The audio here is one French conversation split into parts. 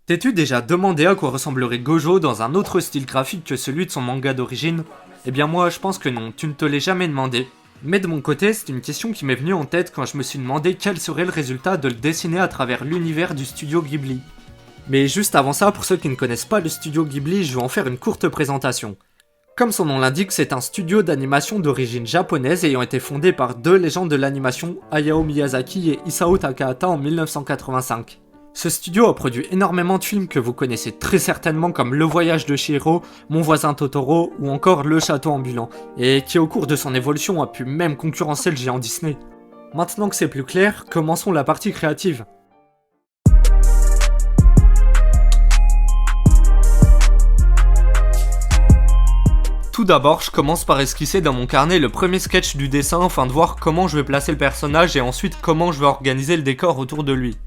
T'es-tu déjà demandé à quoi ressemblerait Gojo dans un autre style graphique que celui de son manga d'origine ? Eh bien moi, je pense que non, tu ne te l'es jamais demandé. Mais de mon côté, c'est une question qui m'est venue en tête quand je me suis demandé quel serait le résultat de le dessiner à travers l'univers du studio Ghibli. Mais juste avant ça, pour ceux qui ne connaissent pas le studio Ghibli, je vais en faire une courte présentation. Comme son nom l'indique, c'est un studio d'animation d'origine japonaise ayant été fondé par deux légendes de l'animation, Hayao Miyazaki et Isao Takahata en 1985. Ce studio a produit énormément de films que vous connaissez très certainement comme Le Voyage de Chihiro, Mon voisin Totoro ou encore Le Château ambulant, et qui au cours de son évolution a pu même concurrencer le géant Disney. Maintenant que c'est plus clair, commençons la partie créative. Tout d'abord, je commence par esquisser dans mon carnet le premier sketch du dessin afin de voir comment je vais placer le personnage et ensuite comment je vais organiser le décor autour de lui.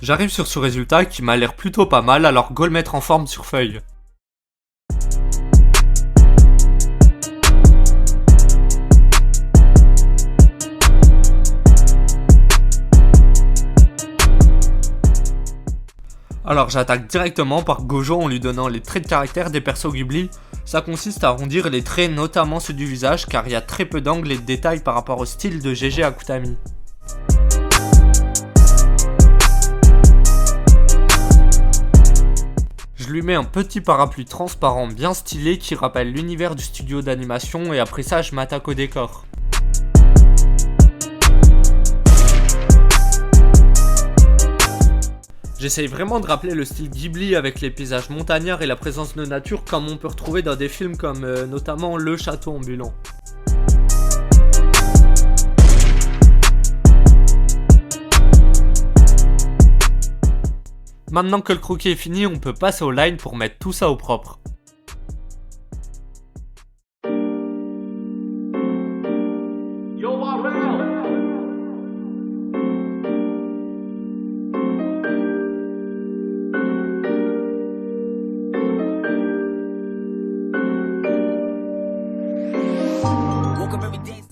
J'arrive sur ce résultat qui m'a l'air plutôt pas mal, alors go le mettre en forme sur feuille. Alors j'attaque directement par Gojo en lui donnant les traits de caractère des persos Ghibli. Ça consiste à arrondir les traits, notamment ceux du visage, car il y a très peu d'angles et de détails par rapport au style de Gege Akutami. Je lui mets un petit parapluie transparent bien stylé qui rappelle l'univers du studio d'animation et après ça je m'attaque au décor. J'essaye vraiment de rappeler le style Ghibli avec les paysages montagnards et la présence de nature comme on peut retrouver dans des films comme notamment Le Château ambulant. Maintenant que le croquis est fini, on peut passer aux lines pour mettre tout ça au propre.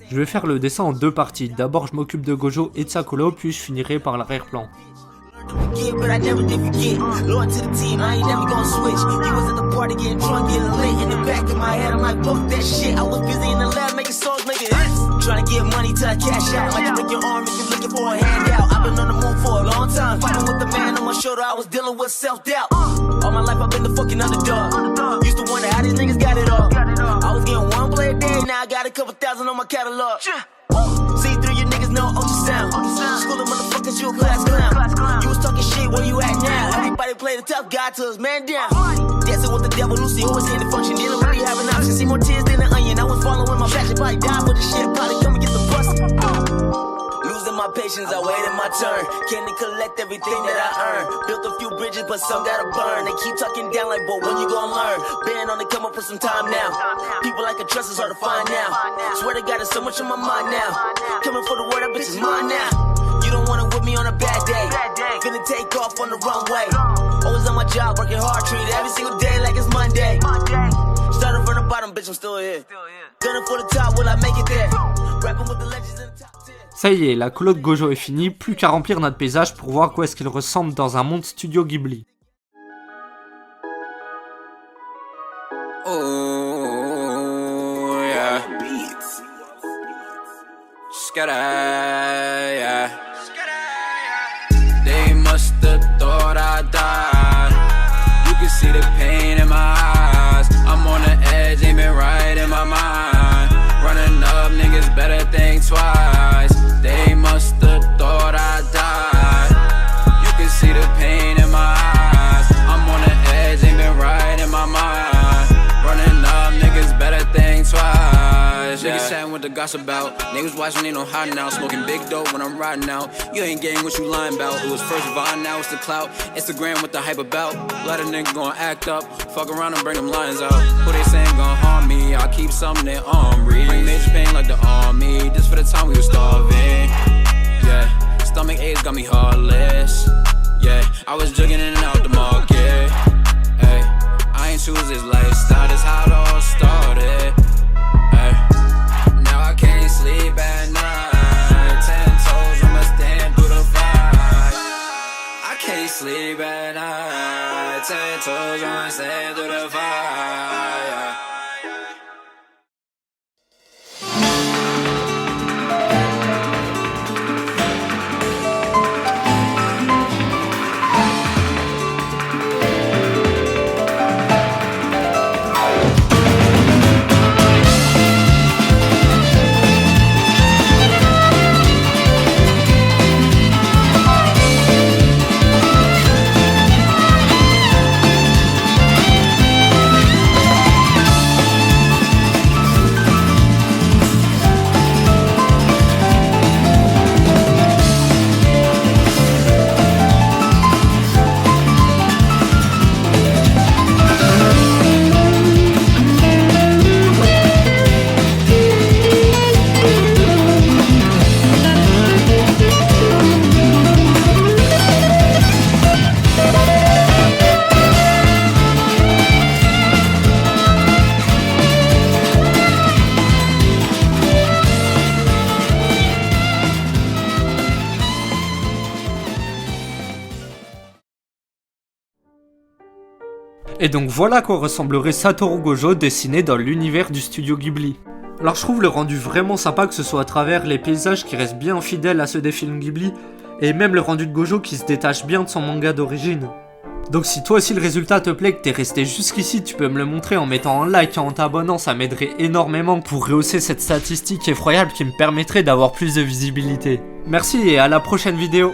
Je vais faire le dessin en deux parties. D'abord je m'occupe de Gojo et de Sakura, puis je finirai par l'arrière-plan. But I never did forget. Loyal to the team, I ain't never gonna switch. You was at the party getting drunk, getting lit. In the back of my head, I'm like, fuck that shit. I was busy in the lab making songs, making hits. Trying to get money till I cash out. Might break your arm if you're looking for a handout. I've been on the move for a long time. Fighting with the man on my shoulder, I was dealing with self-doubt. All my life I've been the fucking underdog. Used to wonder how these niggas got it all. I was getting one play a day, now I got a couple thousand on my catalog. See through your niggas, no ultrasound. School of motherfuckers, you a class clown. You was talking shit, where you at now? Everybody play the tough guy till his man down. Dancing with the devil, Lucy always in the function. Didn't really have an option, see more tears than an onion. I was following my passion, probably die for the shit. Probably come and get the bust. Losing my patience, I waited my turn. Came to collect everything that I earned. Built a few bridges, but some gotta burn. They keep talking down like, but when you gon' learn? Been on the come up for some time now. People like a trust is hard to find now. Swear to God, there's so much on my mind now. Coming for the word, that bitch is mine now. You don't wanna whip me on a bad day. Finna take off on the runway. Always on my job, working hard, treated every single day like it's Monday. Started from the bottom, bitch, I'm still here. Gunning for the top, will I make it there? Rapping with the legends in the top 10. Ça y est, la colo de Gojo est finie, plus qu'à remplir notre paysage pour voir quoi est-ce qu'il ressemble dans un monde studio Ghibli. Oh yeah, yeah. They must have thought I died. You can see the pain in my eyes. I'm on the edge, aiming right in my mind. Running up, niggas better think twice. They must have thought I died. You can see the pain in my eyes. I'm on the edge, aiming right in my mind. Running up, niggas better think twice. Niggas chatting with the gossip about. Niggas watching, ain't no hiding out. Smoking big dope when I'm riding out. You ain't getting what you lying about. It was first Vine, now it's the clout. Instagram with the hype about. Let a nigga gon' act up. Fuck around and bring them lions out. Who they saying gon' harm me? I'll keep something they on read. Bring major pain like the army. Just for the time we was starving. Yeah, stomach aches got me heartless. Yeah, I was jugging in and out the market. Hey, I ain't choose this lifestyle. That's how it all started. Hey. 10 toes, on step through the fire. Et donc voilà à quoi ressemblerait Satoru Gojo dessiné dans l'univers du studio Ghibli. Alors je trouve le rendu vraiment sympa, que ce soit à travers les paysages qui restent bien fidèles à ceux des films Ghibli, et même le rendu de Gojo qui se détache bien de son manga d'origine. Donc si toi aussi le résultat te plaît, que t'es resté jusqu'ici, tu peux me le montrer en mettant un like et en t'abonnant, ça m'aiderait énormément pour rehausser cette statistique effroyable qui me permettrait d'avoir plus de visibilité. Merci et à la prochaine vidéo.